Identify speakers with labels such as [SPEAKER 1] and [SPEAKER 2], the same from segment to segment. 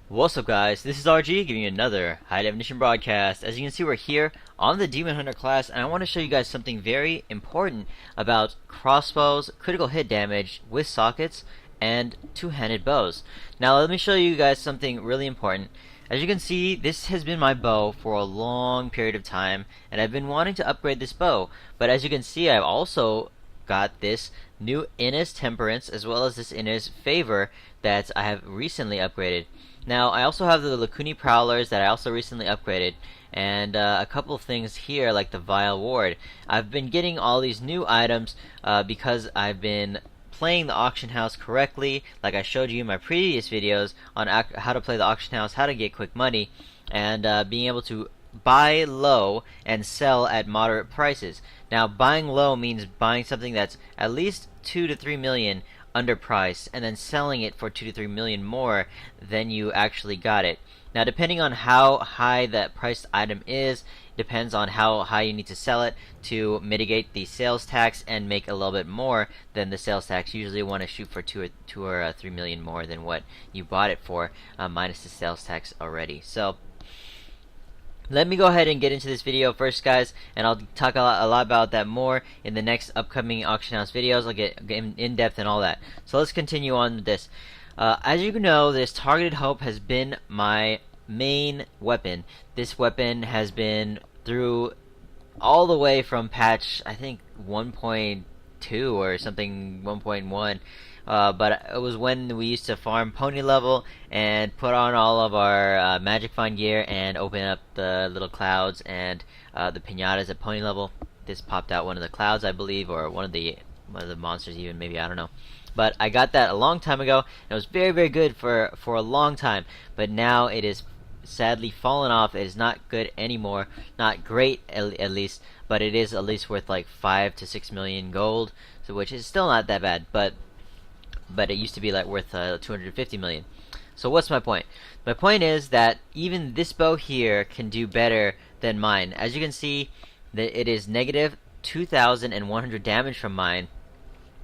[SPEAKER 1] What's up guys, this is RG giving you another high definition broadcast. As you can see, we're here on the Demon Hunter class, and I want to show you guys something very important about crossbows, critical hit damage with sockets, and two-handed bows. Now let me show you guys something really important. As you can see, this has been my bow for a long period of time, and I've been wanting to upgrade this bow, but as you can see, I've also got this new Innis Temperance as well as this Innis Favor that I have recently upgraded. Now, I also have the Lakuni Prowlers that I also recently upgraded, and a couple of things here like the Vile Ward. I've been getting all these new items because I've been playing the auction house correctly, like I showed you in my previous videos on how to play the auction house, how to get quick money, and being able to buy low and sell at moderate prices. Now, buying low means buying something that's at least 2 to 3 million underpriced and then selling it for 2 to 3 million more than you actually got it. Now, depending on how high that priced item is, depends on how high you need to sell it to mitigate the sales tax and make a little bit more than the sales tax. Usually want to shoot for 2 or 3 million more than what you bought it for, minus the sales tax already. So let me go ahead and get into this video first, guys, and I'll talk a lot about that more in the next upcoming auction house videos. I'll get in depth and all that. So let's continue on with this. As you know, this Targeted Hope has been my main weapon. This weapon has been through all the way from patch, I think 1.2 or something, 1.1. But it was when we used to farm pony level and put on all of our magic find gear and open up the little clouds and the pinatas at pony level. This popped out one of the clouds, I believe, or one of the monsters even, maybe, I don't know. But I got that a long time ago, and it was very, very good for a long time. But now it is sadly fallen off. It is not good anymore. Not great, at least, but it is at least worth like 5 to 6 million gold, so which is still not that bad. But it used to be like worth 250 million. So what's my point? My point is that even this bow here can do better than mine. As you can see, that it is negative 2,100 damage from mine,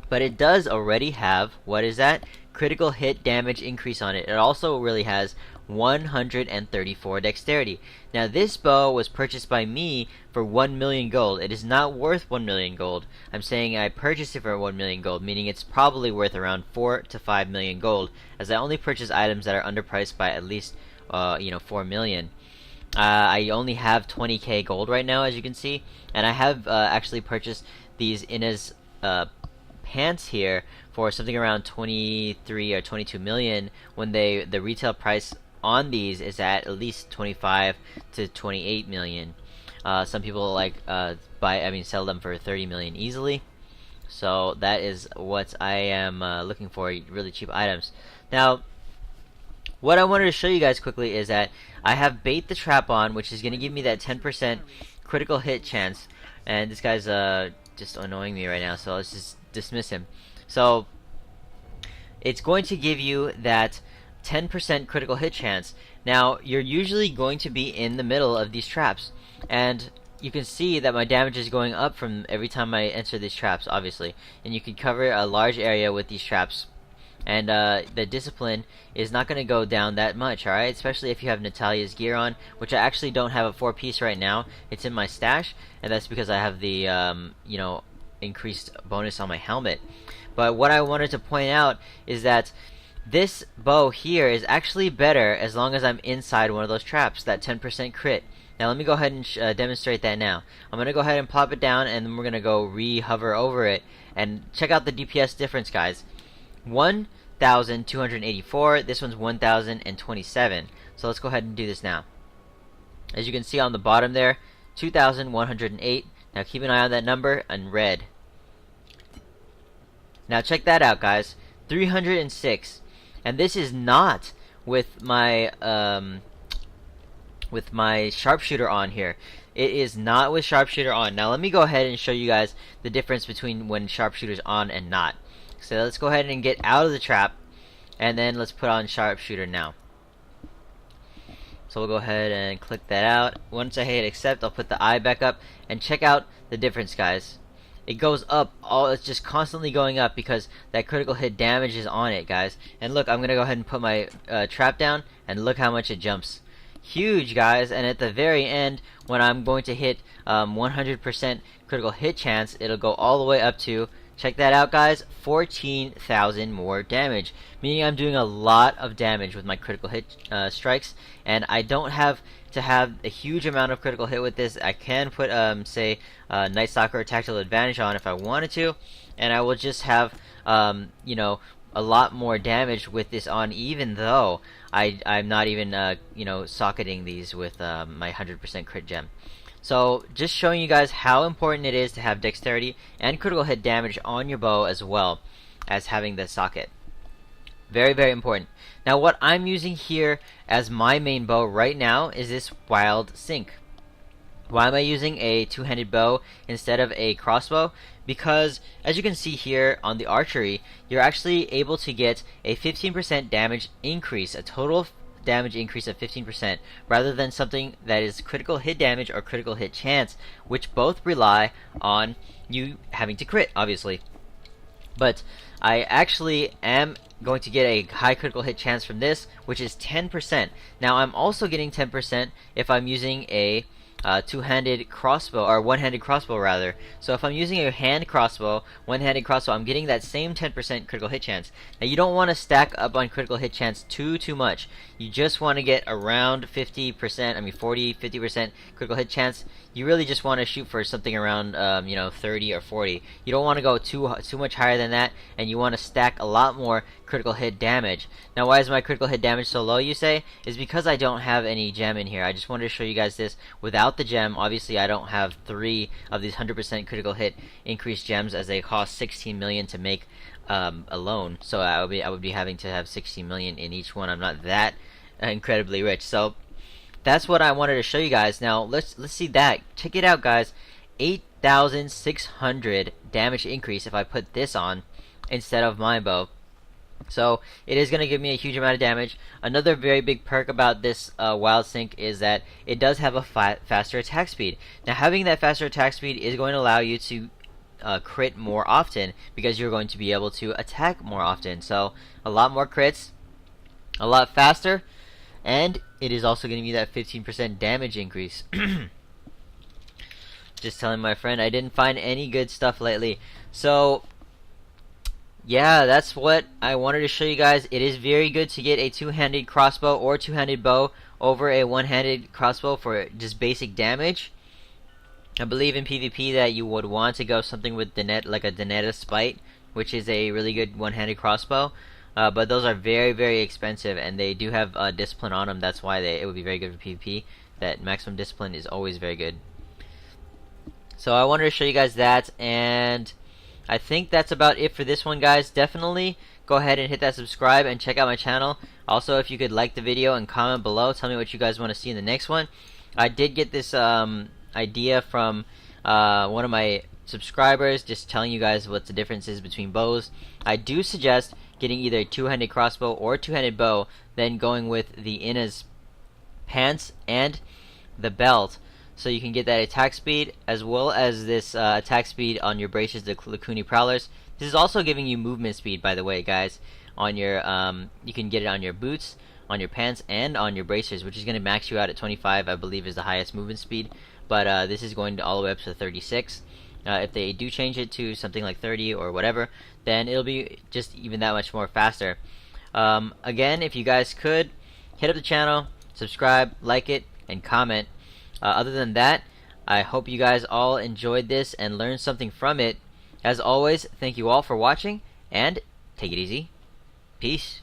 [SPEAKER 1] but it does already have, what is that? Critical hit damage increase on it. It also really has 134 dexterity. Now this bow was purchased by me for 1 million gold. It is not worth 1 million gold. I'm saying I purchased it for 1 million gold, meaning it's probably worth around 4 to 5 million gold, as I only purchase items that are underpriced by at least 4 million. I only have 20k gold right now, as you can see, and I have actually purchased these Innis pants here for something around 23 or 22 million when the retail price on these is at least 25 to 28 million. Some people sell them for 30 million easily. So that is what I am looking for, really cheap items. Now, what I wanted to show you guys quickly is that I have Bait the Trap on, which is going to give me that 10% critical hit chance. And this guy's just annoying me right now, so let's just dismiss him. So it's going to give you that 10% critical hit chance. Now, you're usually going to be in the middle of these traps, and you can see that my damage is going up from every time I enter these traps, obviously. And you can cover a large area with these traps, and the discipline is not going to go down that much, alright? Especially if you have Natalia's gear on, which I actually don't have a 4-piece right now. It's in my stash, and that's because I have the increased bonus on my helmet. But what I wanted to point out is that this bow here is actually better as long as I'm inside one of those traps, that 10% crit. Now let me go ahead and demonstrate that now. I'm going to go ahead and plop it down, and then we're going to go re-hover over it, and check out the DPS difference, guys. 1,284, this one's 1,027. So let's go ahead and do this now. As you can see on the bottom there, 2,108. Now keep an eye on that number in red. Now check that out, guys. 306. And this is not with my sharpshooter on here. It is not with sharpshooter on. Now let me go ahead and show you guys the difference between when sharpshooter's on and not. So let's go ahead and get out of the trap, and then let's put on sharpshooter now. So we'll go ahead and click that out. Once I hit accept, I'll put the eye back up, and check out the difference, guys. it goes up. It's just constantly going up because that critical hit damage is on it, guys. And look, I'm gonna go ahead and put my trap down, and look how much it jumps. Huge, guys. And at the very end, when I'm going to hit 100% critical hit chance, it'll go all the way up to, check that out, guys, 14,000 more damage, meaning I'm doing a lot of damage with my critical hit strikes, and I don't have to have a huge amount of critical hit with this. I can put say Night Stalker or Tactical Advantage on if I wanted to, and I will just have you know, a lot more damage with this on, even though I'm not even you know, socketing these with my 100% crit gem. So just showing you guys how important it is to have dexterity and critical hit damage on your bow, as well as having the socket. Very, very important. Now what I'm using here as my main bow right now is this Wild Sync. Why am I using a two-handed bow instead of a crossbow? Because as you can see here on the archery, you're actually able to get a 15% damage increase, a total damage increase of 15%, rather than something that is critical hit damage or critical hit chance, which both rely on you having to crit, obviously. But I actually am going to get a high critical hit chance from this, which is 10%. Now I'm also getting 10% if I'm using a two-handed crossbow, or one-handed crossbow rather. So if I'm using a hand crossbow, one-handed crossbow, I'm getting that same 10% critical hit chance. Now you don't want to stack up on critical hit chance too much. You just want to get around 50%, I mean 40, 50% critical hit chance. You really just want to shoot for something around you know, 30 or 40. You don't want to go too much higher than that, and you want to stack a lot more critical hit damage. Now why is my critical hit damage so low, you say? Is because I don't have any gem in here. I just wanted to show you guys this without the gem. Obviously I don't have 3 of these 100% critical hit increased gems, as they cost 16 million to make alone. So I would be having to have 16 million in each one. I'm not that incredibly rich. So that's what I wanted to show you guys. Now let's see that. Check it out, guys. 8,600 damage increase if I put this on instead of my bow. So it is going to give me a huge amount of damage. Another very big perk about this Wild Sync is that it does have a faster attack speed. Now having that faster attack speed is going to allow you to crit more often, because you're going to be able to attack more often. So a lot more crits, a lot faster, and it is also giving you that 15% damage increase. Just telling my friend I didn't find any good stuff lately. So yeah, that's what I wanted to show you guys. It is very good to get a two-handed crossbow or two-handed bow over a one-handed crossbow for just basic damage. I believe in PvP that you would want to go something with like a Donetta Spite, which is a really good one-handed crossbow. But those are very, very expensive, and they do have discipline on them. That's why it would be very good for PvP. That maximum discipline is always very good. So I wanted to show you guys that, and I think that's about it for this one, guys. Definitely go ahead and hit that subscribe and check out my channel. Also, if you could like the video and comment below, tell me what you guys want to see in the next one. I did get this idea from one of my subscribers, just telling you guys what the difference is between bows. I do suggest getting either a two-handed crossbow or a two-handed bow, then going with the Ina's pants and the belt, so you can get that attack speed as well as this attack speed on your braces, the Lakuni Prowlers. This is also giving you movement speed, by the way, guys. On your you can get it on your boots, on your pants, and on your bracers, which is going to max you out at 25, I believe, is the highest movement speed. But this is going all the way up to 36. If they do change it to something like 30 or whatever, then it'll be just even that much more faster. Again, if you guys could hit up the channel, subscribe, like it, and comment. Other than that, I hope you guys all enjoyed this and learned something from it. As always, thank you all for watching, and take it easy. Peace.